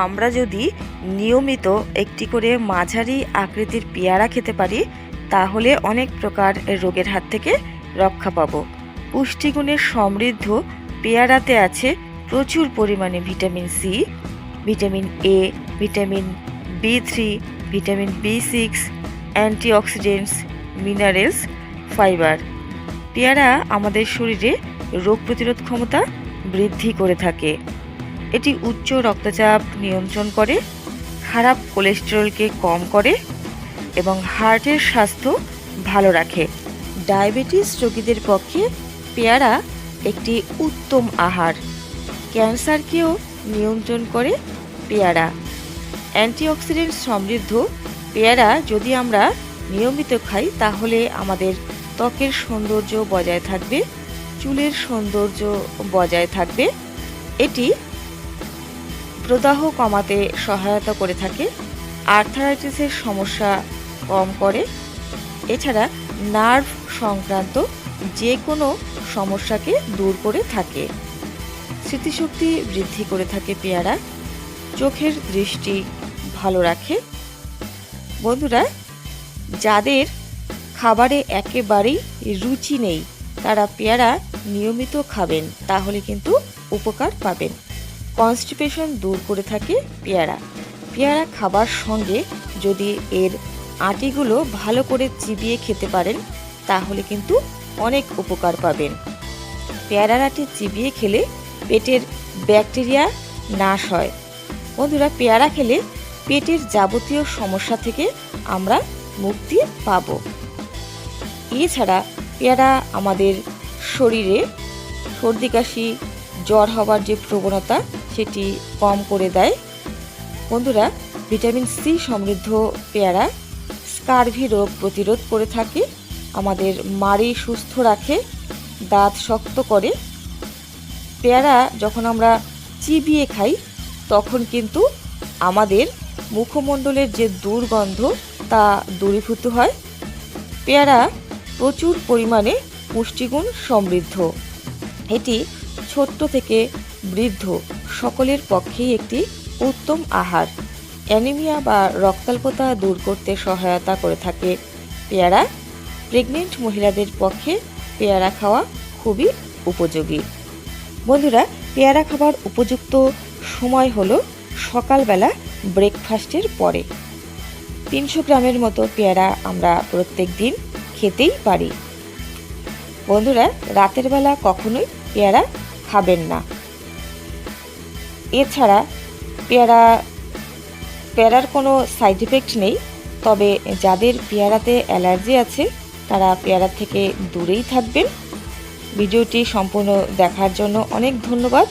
আমরা যদি নিয়মিত একটি করে মাঝারি আকৃতির পেয়ারা খেতে পারি তাহলে অনেক প্রকার রোগের হাত থেকে রক্ষা পাব। পুষ্টিগুণে সমৃদ্ধ পেয়ারাতে আছে প্রচুর পরিমাণে vitamin C, vitamin A, vitamin বি3, vitamin বি6, antioxidants, minerals, fibre. পেয়ারা আমাদের শরীরে রোগ প্রতিরোধ ক্ষমতা বৃদ্ধি করে থাকে। এটি উচ্চ রক্তচাপ নিয়ন্ত্রণ করে, খারাপ কোলেস্টেরলকে কম করে এবং হার্টের স্বাস্থ্য ভালো রাখে। ডায়াবেটিস রোগীদের পক্ষে পেয়ারা একটি উত্তম আহার। ক্যান্সারকেও নিয়ন্ত্রণ করে পেয়ারা। অ্যান্টিঅক্সিডেন্ট সমৃদ্ধ পেয়ারা যদি আমরা নিয়মিত খাই তাহলে আমাদের ত্বকের সৌন্দর্য বজায় থাকবে, চুলের সৌন্দর্য বজায় থাকবে। এটি প্রদাহ কমাতে সহায়তা করে থাকে, আর্থারাইটিসের সমস্যা কম করে। এছাড়া নার্ভ সংক্রান্ত যে কোনো সমস্যাকে দূর করে থাকে। স্মৃতিশক্তি বৃদ্ধি করে থাকে পেয়ারা, চোখের দৃষ্টি ভালো রাখে। বন্ধুরা, যাদের খাবারে একেবারেই রুচি নেই তারা পেয়ারা নিয়মিত খাবেন, তাহলে কিন্তু উপকার পাবেন। কনস্টিপেশন দূর করে থাকে পেয়ারা। পেয়ারা খাবার সঙ্গে যদি এর আটিগুলো ভালো করে চিবিয়ে খেতে পারেন তাহলে কিন্তু অনেক উপকার পাবেন। পেয়ারার আটি চিবিয়ে খেলে পেটের ব্যাকটেরিয়া নাশ হয়। বন্ধুরা, পেয়ারা খেলে পেটের যাবতীয় সমস্যা থেকে আমরা মুক্তি পাব। এছাড়া পেয়ারা আমাদের শরীরে সর্দি কাশি জ্বর হওয়ার যে প্রবণতা সেটি কম করে দেয়। বন্ধুরা, ভিটামিন সি সমৃদ্ধ পেয়ারা স্কারভি রোগ প্রতিরোধ করে থাকে, আমাদের মাড়ি সুস্থ রাখে, দাঁত শক্ত করে। পেয়ারা যখন আমরা চিবিয়ে খাই তখন কিন্তু আমাদের মুখমণ্ডলের যে দুর্গন্ধ তা দূরীভূত হয়। পেয়ারা প্রচুর পরিমাণে পুষ্টিগুণ সমৃদ্ধ। এটি ছোট্ট থেকে বৃদ্ধ সকলের পক্ষেই একটি উত্তম আহার। অ্যানিমিয়া বা রক্তাল্পতা দূর করতে সহায়তা করে থাকে পেয়ারা। প্রেগনেন্ট মহিলাদের পক্ষে পেয়ারা খাওয়া খুবই উপযোগী। বন্ধুরা, পেয়ারা খাবার উপযুক্ত সময় হলো সকালবেলা ব্রেকফাস্টের পরে। 300 গ্রামের মতো পেয়ারা আমরা প্রত্যেক দিন খেতেই পারি। বন্ধুরা, রাতের বেলা কখনোই পেয়ারা খাবেন না। এছাড়া পেয়ারার কোনো সাইড এফেক্ট নেই, তবে যাদের পেয়ারাতে অ্যালার্জি আছে তারা পেয়ারা থেকে দূরেই থাকবেন। ভিডিওটি সম্পূর্ণ দেখার জন্য অনেক ধন্যবাদ।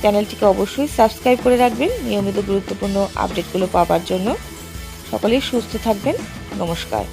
চ্যানেলটিকে অবশ্যই সাবস্ক্রাইব করে রাখবেন নিয়মিত গুরুত্বপূর্ণ আপডেটগুলো পাওয়ার জন্য। সকলেই সুস্থ থাকবেন। নমস্কার।